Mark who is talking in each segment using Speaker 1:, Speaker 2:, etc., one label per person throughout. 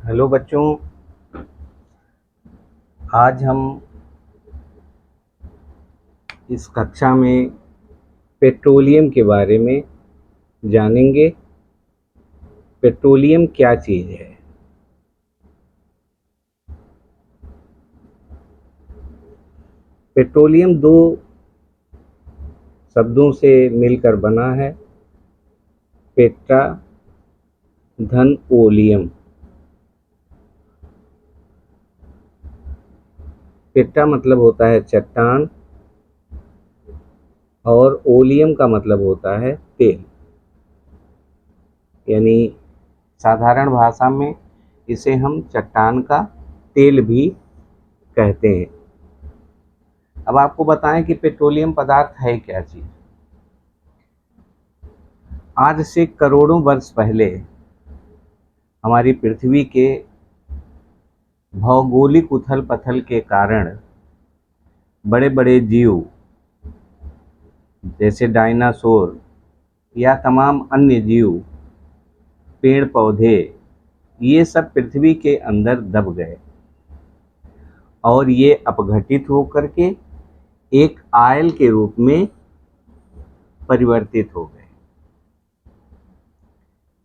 Speaker 1: Hello बच्चों, आज हम इस कक्षा में पेट्रोलियम के बारे में जानेंगे। पेट्रोलियम क्या चीज़ है? पेट्रोलियम दो शब्दों से मिलकर बना है, पेट्रा धन ओलियम। पेट्रा मतलब होता है चट्टान और ओलियम का मतलब होता है तेल। यानी साधारण भाषा में इसे हम चट्टान का तेल भी कहते हैं। अब आपको बताएं कि पेट्रोलियम पदार्थ है क्या चीज़। आज से करोड़ों वर्ष पहले हमारी पृथ्वी के भौगोलिक उथल पथल के कारण बड़े बड़े जीव जैसे डायनासोर या तमाम अन्य जीव, पेड़ पौधे, ये सब पृथ्वी के अंदर दब गए और ये अपघटित होकर के एक आयल के रूप में परिवर्तित हो गए।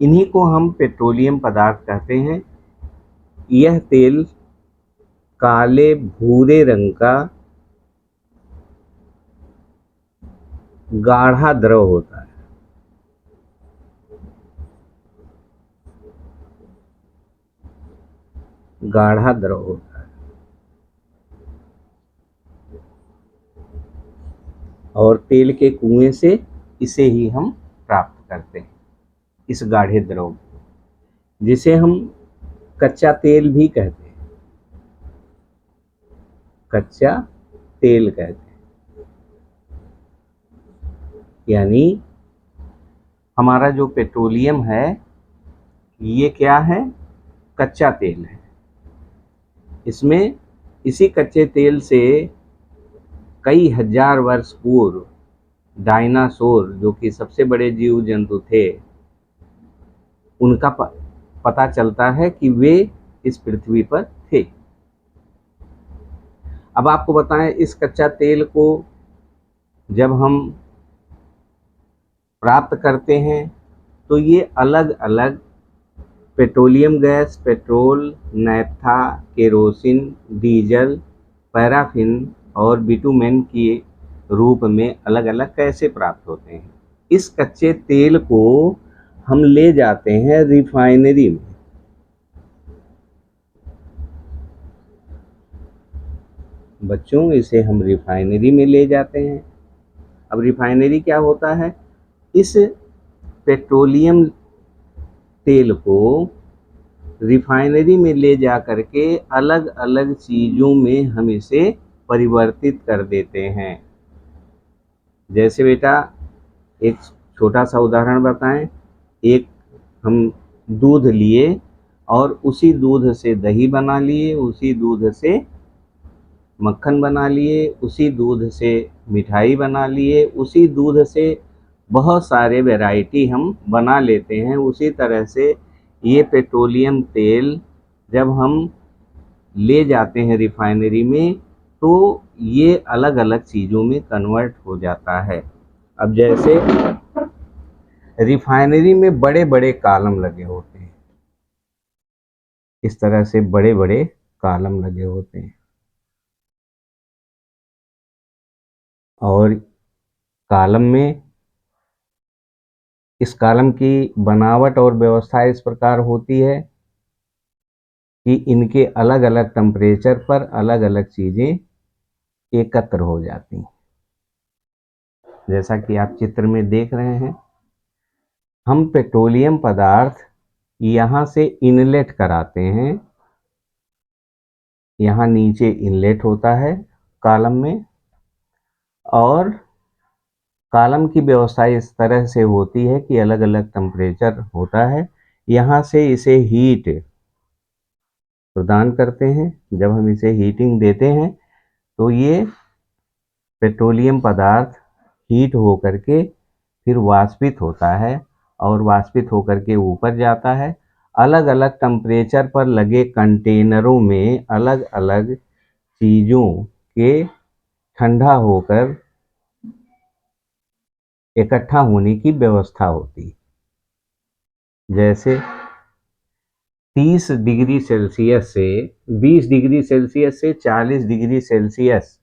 Speaker 1: इन्हीं को हम पेट्रोलियम पदार्थ कहते हैं। यह तेल काले भूरे रंग का गाढ़ा द्रव होता है। गाढ़ा द्रव होता है और तेल के कुएं से इसे ही हम प्राप्त करते हैं, इस गाढ़े द्रव को, जिसे हम कच्चा तेल भी कहते हैं। कच्चा तेल कहते हैं। यानी हमारा जो पेट्रोलियम है ये क्या है? कच्चा तेल है। इसमें इसी कच्चे तेल से कई हजार वर्ष पूर्व डायनासोर, जो कि सबसे बड़े जीव जंतु थे, उनका पता चलता है कि वे इस पृथ्वी पर थे। अब आपको बताएं, इस कच्चा तेल को जब हम प्राप्त करते हैं तो ये अलग अलग petroleum gas, petrol, naphtha, kerosene, diesel, paraffin और बिटुमेन के रूप में अलग अलग कैसे प्राप्त होते हैं। इस कच्चे तेल को हम ले जाते हैं रिफाइनरी में। बच्चों, इसे हम रिफाइनरी में ले जाते हैं। अब रिफाइनरी क्या होता है? इस पेट्रोलियम तेल को रिफाइनरी में ले जा करके अलग अलग चीज़ों में हम इसे परिवर्तित कर देते हैं। जैसे बेटा, एक छोटा सा उदाहरण बताएं। एक हम दूध लिए और उसी दूध से दही बना लिए, उसी दूध से मक्खन बना लिए, उसी दूध से मिठाई बना लिए, उसी दूध से बहुत सारे वैरायटी हम बना लेते हैं। उसी तरह से ये पेट्रोलियम तेल जब हम ले जाते हैं रिफाइनरी में तो ये अलग अलग चीज़ों में कन्वर्ट हो जाता है। अब जैसे रिफाइनरी में बड़े बड़े कॉलम लगे होते हैं, इस तरह से बड़े बड़े कॉलम लगे होते हैं और कॉलम में इस कॉलम की बनावट और व्यवस्था इस प्रकार होती है कि इनके अलग अलग टेम्परेचर पर अलग अलग चीज़ें एकत्र हो जाती हैं। जैसा कि आप चित्र में देख रहे हैं, हम पेट्रोलियम पदार्थ यहाँ से इनलेट कराते हैं। यहाँ नीचे इनलेट होता है कॉलम में और कॉलम की व्यवस्था इस तरह से होती है कि अलग अलग टेम्परेचर होता है। यहाँ से इसे हीट प्रदान करते हैं। जब हम इसे हीटिंग देते हैं तो ये पेट्रोलियम पदार्थ हीट हो करके फिर वाष्पित होता है और वाष्पित होकर के ऊपर जाता है अलग अलग टेम्परेचर पर लगे कंटेनरों में अलग अलग चीज़ों के ठंडा होकर इकट्ठा होने की व्यवस्था होती है। जैसे 30 डिग्री सेल्सियस से 20 डिग्री सेल्सियस से 40 डिग्री सेल्सियस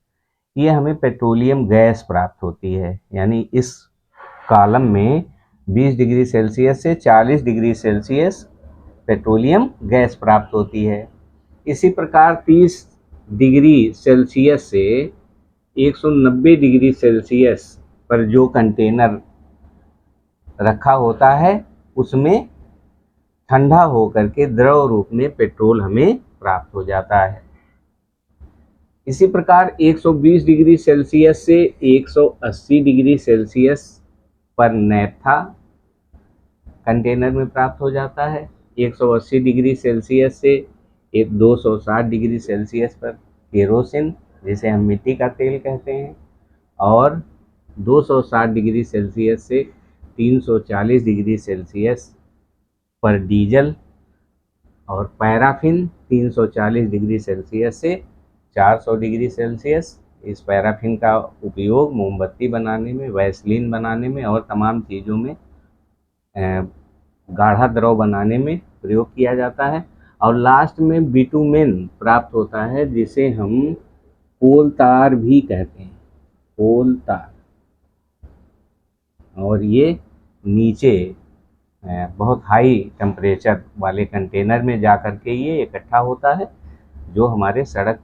Speaker 1: ये हमें पेट्रोलियम गैस प्राप्त होती है। यानी इस कॉलम में 20 डिग्री सेल्सियस से 40 डिग्री सेल्सियस पेट्रोलियम गैस प्राप्त होती है। इसी प्रकार 30 डिग्री सेल्सियस से 190 डिग्री सेल्सियस पर जो कंटेनर रखा होता है उसमें ठंडा होकर के द्रव रूप में पेट्रोल हमें प्राप्त हो जाता है। इसी प्रकार 120 डिग्री सेल्सियस से 180 डिग्री सेल्सियस पर नैप्था कंटेनर में प्राप्त हो जाता है। 180 डिग्री सेल्सियस से 260 डिग्री सेल्सियस पर केरोसिन, जिसे हम मिट्टी का तेल कहते हैं, और 260 डिग्री सेल्सियस से 340 डिग्री सेल्सियस पर डीजल, और पैराफिन 340 डिग्री सेल्सियस से 400 डिग्री सेल्सियस। इस पैराफिन का उपयोग मोमबत्ती बनाने में, वैसलीन बनाने में और तमाम चीज़ों में गाढ़ा द्रव बनाने में प्रयोग किया जाता है। और लास्ट में बिटुमेन प्राप्त होता है, जिसे हम कोल तार भी कहते हैं, कोल तार। और ये नीचे बहुत हाई टेम्परेचर वाले कंटेनर में जा कर के ये इकट्ठा होता है, जो हमारे सड़क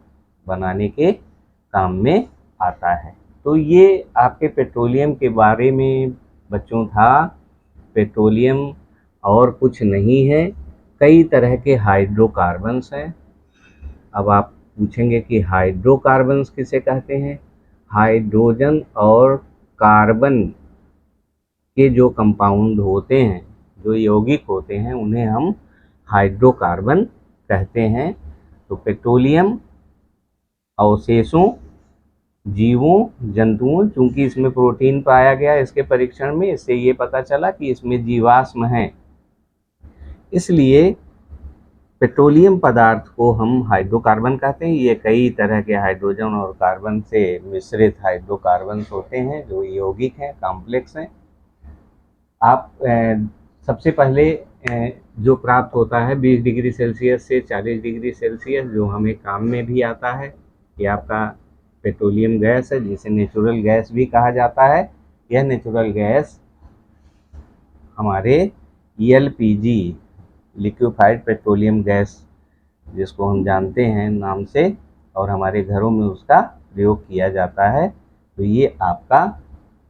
Speaker 1: बनाने के काम में आता है। तो ये आपके पेट्रोलियम के बारे में बच्चों था। पेट्रोलियम और कुछ नहीं है, कई तरह के हाइड्रोकार्बन्स हैं। अब आप पूछेंगे कि हाइड्रोकार्बन्स किसे कहते हैं। हाइड्रोजन और कार्बन के जो कंपाउंड होते हैं, जो यौगिक होते हैं, उन्हें हम हाइड्रोकार्बन कहते हैं। तो पेट्रोलियम अवशेषों, जीवों, जंतुओं, चूंकि इसमें प्रोटीन पाया गया इसके परीक्षण में, इससे ये पता चला कि इसमें जीवाश्म हैं, इसलिए पेट्रोलियम पदार्थ को हम हाइड्रोकार्बन कहते हैं। ये कई तरह के हाइड्रोजन और कार्बन से मिश्रित हाइड्रोकार्बन्स होते हैं, जो यौगिक हैं, कॉम्प्लेक्स हैं। आप सबसे पहले जो प्राप्त होता है 20 डिग्री सेल्सियस से 40 डिग्री सेल्सियस, जो हमें काम में भी आता है, ये आपका पेट्रोलियम गैस है, जिसे नेचुरल गैस भी कहा जाता है। यह नेचुरल गैस हमारे एलपीजी, लिक्विफाइड पेट्रोलियम गैस, जिसको हम जानते हैं नाम से, और हमारे घरों में उसका प्रयोग किया जाता है। तो ये आपका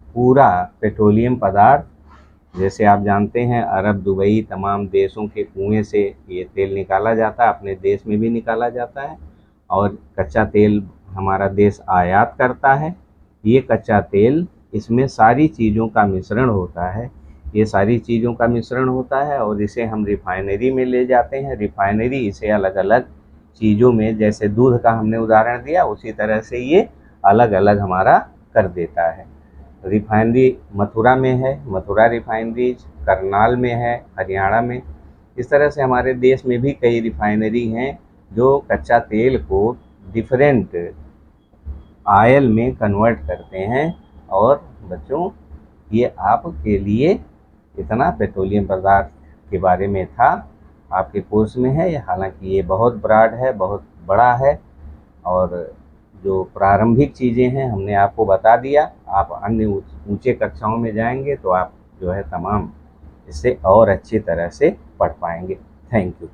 Speaker 1: पूरा पेट्रोलियम पदार्थ, जैसे आप जानते हैं अरब, दुबई, तमाम देशों के कुएं से ये तेल निकाला जाता है, अपने देश में भी निकाला जाता है, और कच्चा तेल हमारा देश आयात करता है। ये कच्चा तेल, इसमें सारी चीज़ों का मिश्रण होता है, ये सारी चीज़ों का मिश्रण होता है, और इसे हम रिफाइनरी में ले जाते हैं। रिफाइनरी इसे अलग अलग चीज़ों में, जैसे दूध का हमने उदाहरण दिया, उसी तरह से ये अलग अलग हमारा कर देता है। रिफाइनरी मथुरा में है, मथुरा रिफाइनरी करनाल में है, हरियाणा में। इस तरह से हमारे देश में भी कई रिफाइनरी हैं जो कच्चा तेल को डिफरेंट ऑयल में कन्वर्ट करते हैं। और बच्चों, ये आपके लिए इतना पेट्रोलियम पदार्थ के बारे में था, आपके कोर्स में है। हालांकि ये बहुत ब्रॉड है, बहुत बड़ा है, और जो प्रारंभिक चीज़ें हैं हमने आपको बता दिया। आप अन्य ऊंचे कक्षाओं में जाएंगे तो आप जो है तमाम इससे और अच्छी तरह से पढ़ पाएंगे। Thank you.